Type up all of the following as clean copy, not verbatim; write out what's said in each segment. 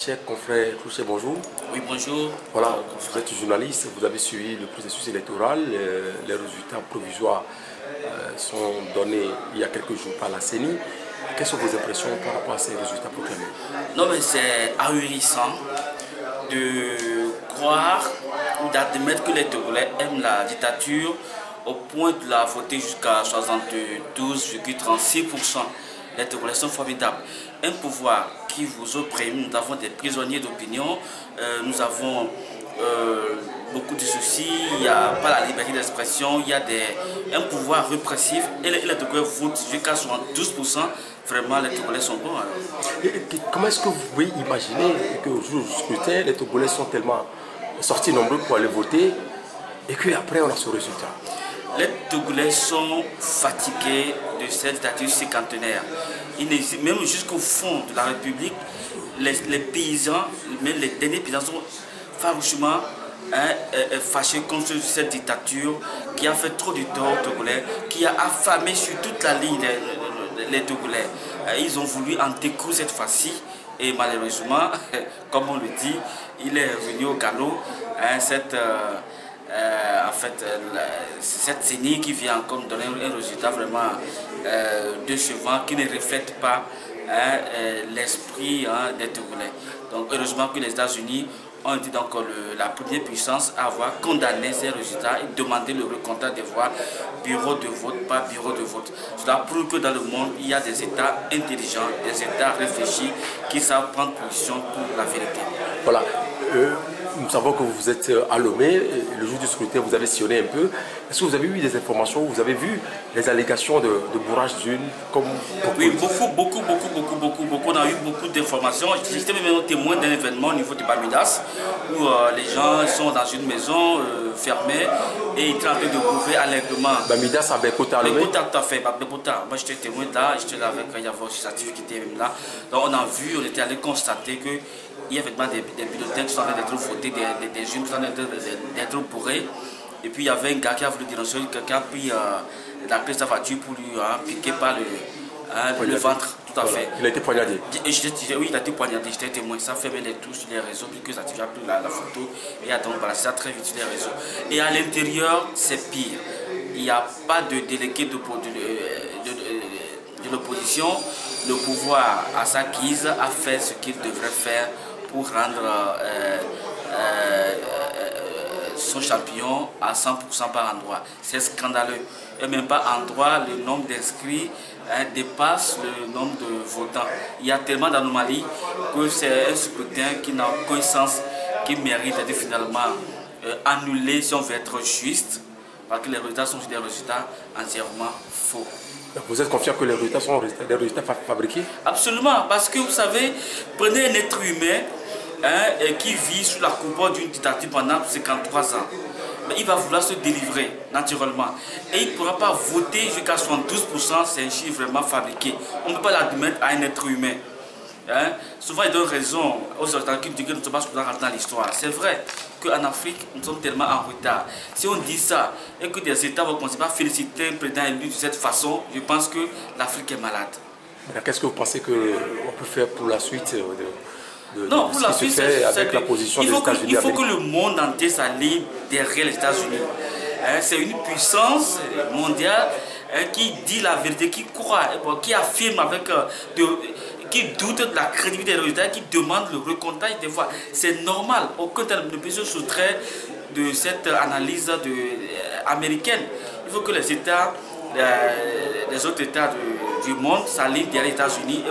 Cher confrère Touché, bonjour. Oui, bonjour. Voilà, vous êtes journaliste, vous avez suivi le processus électoral. Les résultats provisoires sont donnés il y a quelques jours par la CENI. Quelles sont vos impressions par rapport à ces résultats proclamés? Non, mais c'est ahurissant de croire ou d'admettre que les Togolais aiment la dictature au point de la voter jusqu'à 72,36%. Les Togolais sont formidables. Un pouvoir qui vous opprime, nous avons des prisonniers d'opinion, nous avons beaucoup de soucis, il n'y a pas la liberté d'expression, il y a un pouvoir répressif et les Togolais votent jusqu'à 72%. Vraiment, les Togolais sont bons. Alors. Comment est-ce que vous pouvez imaginer qu'au jour du scrutin, les Togolais sont tellement sortis nombreux pour aller voter et qu'après on a ce résultat? Les Togolais sont fatigués de cette dictature cinquantenaire. Même jusqu'au fond de la République, les paysans, même les derniers paysans sont farouchement fâchés contre cette dictature qui a fait trop de tort aux Togolais, qui a affamé sur toute la ligne les Togolais. Ils ont voulu en découdre cette fois-ci et malheureusement, comme on le dit, il est revenu au galop. Cette CENI qui vient encore donner un résultat vraiment décevant, qui ne reflète pas l'esprit des Togolais. Donc heureusement que les États-Unis ont été donc la première puissance à avoir condamné ces résultats et demandé le recomptage des voix, bureau de vote par bureau de vote. Cela prouve que dans le monde, il y a des États intelligents, des États réfléchis qui savent prendre position pour la vérité. Voilà. Nous savons que vous êtes à Lomé, le jour du scrutin vous avez sillonné un peu. Est-ce que vous avez eu des informations, vous avez vu les allégations de bourrage d'urnes comme... Oui, beaucoup. On a eu beaucoup d'informations. J'étais même témoin d'un événement au niveau de Bamidas où les gens sont dans une maison fermée et ils sont en train de bouffer allègrement. Bamidas à Bekota à Lomé? Bekota, tout à fait. Bekota. Moi j'étais témoin là, j'étais là avec il y avait aussi Satif qui était même là. Donc on a vu, on était allé constater que il y a effectivement des bulletins qui sont en train d'être votés, des urnes qui sont en train d'être bourrées. Et puis il y avait un gars qui a voulu dénoncer, quelqu'un a pris la clé de sa voiture pour lui piquer par le ventre. Tout à fait. Il a été poignardé? Oui, il a été poignardé, j'étais témoin. Ça fait même les touches sur les réseaux, puis que ça a pris la photo. Et donc voilà, ça très vite sur les réseaux. Et à l'intérieur, c'est pire. Il n'y a pas de délégué de l'opposition. Le pouvoir, à sa guise, a fait ce qu'il devrait faire pour rendre son champion à 100% par endroit. C'est scandaleux. Et même pas endroit, le nombre d'inscrits dépasse le nombre de votants. Il y a tellement d'anomalies que c'est un scrutin qui n'a aucun sens, qui mérite d'être finalement annulé si on veut être juste, parce que les résultats sont des résultats entièrement faux. Vous êtes confiant que les résultats sont des résultats fabriqués? Absolument, parce que vous savez, prenez un être humain qui vit sous la coupole d'une dictature pendant 53 ans. Mais il va vouloir se délivrer naturellement. Et il ne pourra pas voter jusqu'à 72%, c'est un chiffre vraiment fabriqué. On ne peut pas l'admettre à un être humain. Souvent, il donne raison aux Occidentaux qui disent que nous ne sommes pas dans l'histoire. C'est vrai qu'en Afrique, nous sommes tellement en retard. Si on dit ça et que des États vont commencer par féliciter un président élu de cette façon, je pense que l'Afrique est malade. Qu'est-ce que vous pensez qu'on peut faire pour la suite non, pour la suite, avec la position des États-Unis? Il faut que le monde entier s'allie derrière les États-Unis. C'est une puissance mondiale qui dit la vérité, qui croit, qui affirme avec... qui doute de la crédibilité des résultats, qui demande le recomptage des voix. C'est normal, aucun ne peut se soustraire de cette analyse américaine. Il faut que les États, les autres États du monde s'alignent derrière les États-Unis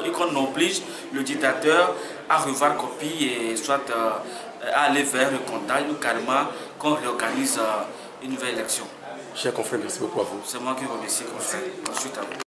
et qu'on oblige le dictateur à revoir copie et soit à aller vers le comptage ou carrément qu'on réorganise une nouvelle élection. Cher confrère, merci beaucoup à vous. C'est moi qui vous remercie, confrère. Ensuite à vous.